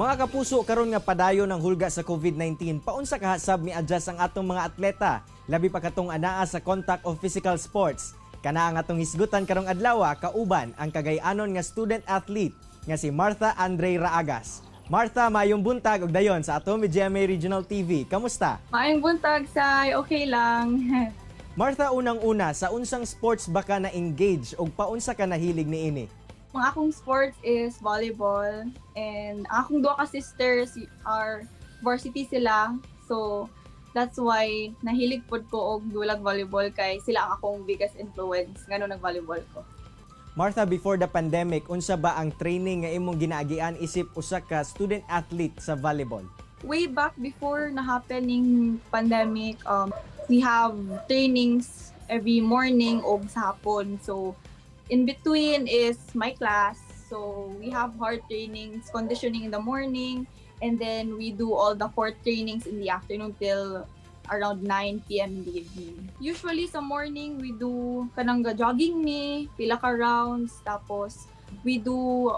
Mga kapuso, karon nga padayon ng hulga sa COVID-19, paunsa kahasab mi adjust ang atong mga atleta, labi pa katong anaa sa contact of physical sports. Kana ang atong hisgutan karong adlaw kauban ang kagay-anon nga student athlete nga si Martha Andre Raagas. Martha, mayong buntag og dayon sa atong GMA Regional TV. Kamusta? Maayong buntag, Sai. Okay lang. Martha, unang-una, sa unsang sports ba ka na-engage o paunsa ka nahilig niini? Ang akong sports is volleyball. And ang akong duha ka sisters are varsity sila. So, that's why nahilig pod ko og dulag volleyball kay sila ang akong biggest influence ngano nag-volleyball ko. Martha, before the pandemic, unsa ba ang training nga imong ginaagian isip usa ka student athlete sa volleyball? Way back before na happening pandemic, we have trainings every morning o sa hapon. So, in between is my class. So, we have hard trainings, conditioning in the morning, and then we do all the core trainings in the afternoon till around 9 p.m. in the evening. Usually sa morning, we do kanang jogging ni, pila ka rounds, tapos we do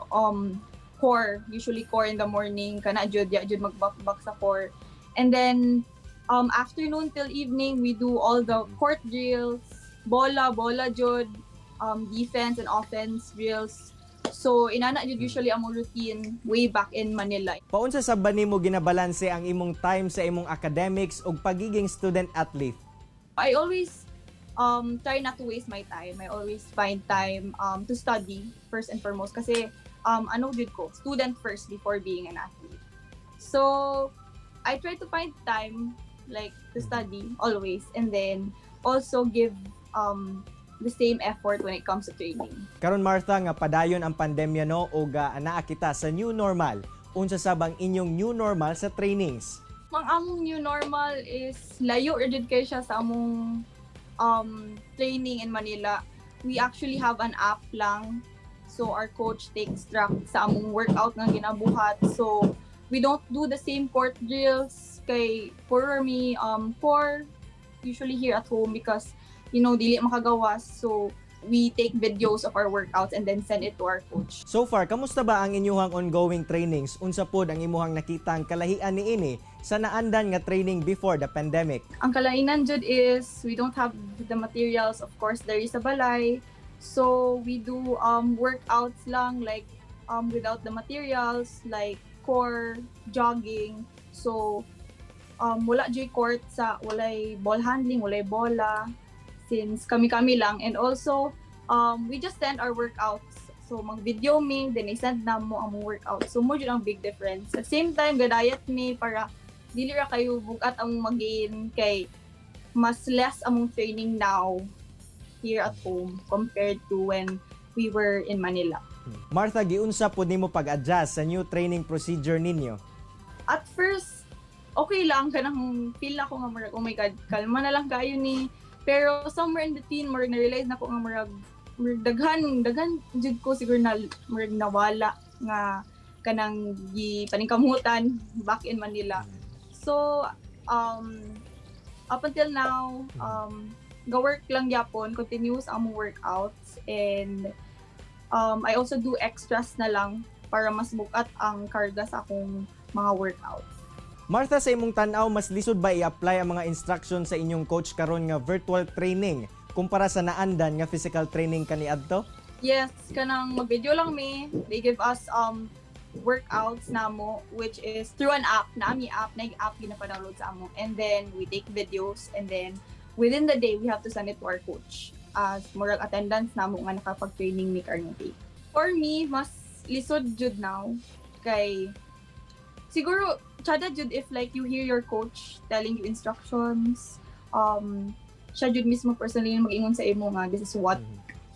core, usually core in the morning, kana jud magbakbak sa core. And then afternoon till evening, we do all the court drills, bola jud, defense and offense drills. So, inana jud usually ang routine way back in Manila. Paunsa sa ba nimo ginabalanse ang imong time sa imong academics ug pagiging student athlete? I always try not to waste my time. I always find time to study first and foremost kasi ano jud ko, student first before being an athlete. So, I try to find time like to study always and then also give the same effort when it comes to training. Karon Martha, nga padayon ang pandemya no ug anaa kita sa new normal. Unsa sab ang inyong new normal sa trainings? Ang among new normal is layo ra jud kay siya sa among training in Manila. We actually have an app lang. So our coach takes track sa among workout nga ginabuhat. So we don't do the same court drills kay for me core usually here at home because dili makagawas. So, we take videos of our workouts and then send it to our coach. So far, kamusta ba ang inyuhang ongoing trainings? Unsa pod ang imuhang nakitang kalahian niini sa naandan nga training before the pandemic? Ang kalainan jud is we don't have the materials. Of course, there is a balay. So, we do workouts lang like without the materials like core, jogging. So, wala jud court sa walay ball handling, walay bola. Since kami lang, and also we just send our workouts. So mag-video me, then i-send na mo ang workout. So mo jud ang big difference. At same time, gadayat me para dili ra kayo bugat ang mag-gain kay mas less among training now here at home compared to when we were in Manila. Martha, giunsa pod nimo pag-adjust sa new training procedure ninyo? At first, okay lang kanang feel ako nga murag, oh my god, kalma na lang kayo ni. Pero somewhere in between, na-realize na ko nga marag daghan jud ko siguro na marag nawala nga kanang paningkamutan back in Manila. So up until now, ga-work lang gyapon, continuous ang workouts, and I also do extras na lang para mas bukat ang karga sa akong mga workouts. Martha, sa imong tan-aw, mas lisod ba i-apply ang mga instruction sa inyong coach karon nga virtual training kumpara sa naandan nga physical training kaniadto? Yes, kanang mag-video lang me. They give us workouts namo which is through an app, app ginapa-download sa amo. And then we take videos and then within the day we have to send it to our coach as moral attendance namo nga nakapag-training ni karong day. For me, mas lisod jud now kay siguro chada jud if like you hear your coach telling you instructions, siya jud mismo personally mag-ingon sa imo nga this is what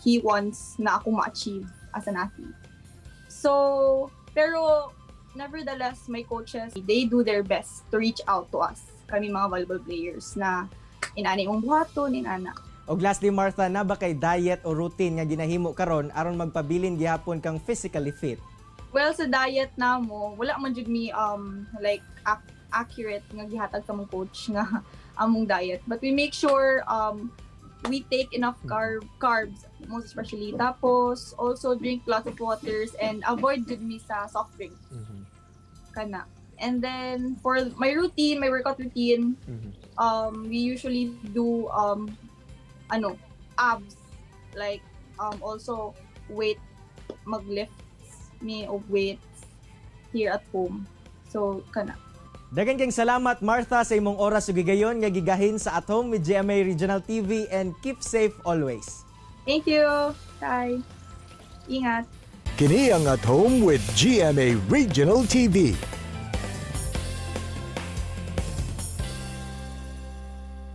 he wants na ako ma-achieve as an athlete. So, pero nevertheless, my coaches, they do their best to reach out to us, kami mga volleyball players na inani mong buhaton, inana. Og lastly, Martha, na ba kay diet o routine nga ginahimo karon aron magpabilin gihapon kang physically fit? Well, sa diet na mo, wala man jud mi like accurate nga gihatag sa mong coach nga among diet. But we make sure we take enough carbs, most especially. Tapos also drink lots of waters and avoid jud mi sa soft drink. kana. And then for my routine, my workout routine, we usually do abs, like also weight, maglift me of weights here at home. So kana. Daghang kayong salamat Martha sa imong oras ug gigayon nga gigahin sa At Home with GMA Regional TV, and keep safe always. Thank you. Bye. Ingat. Kini ang At Home with GMA Regional TV.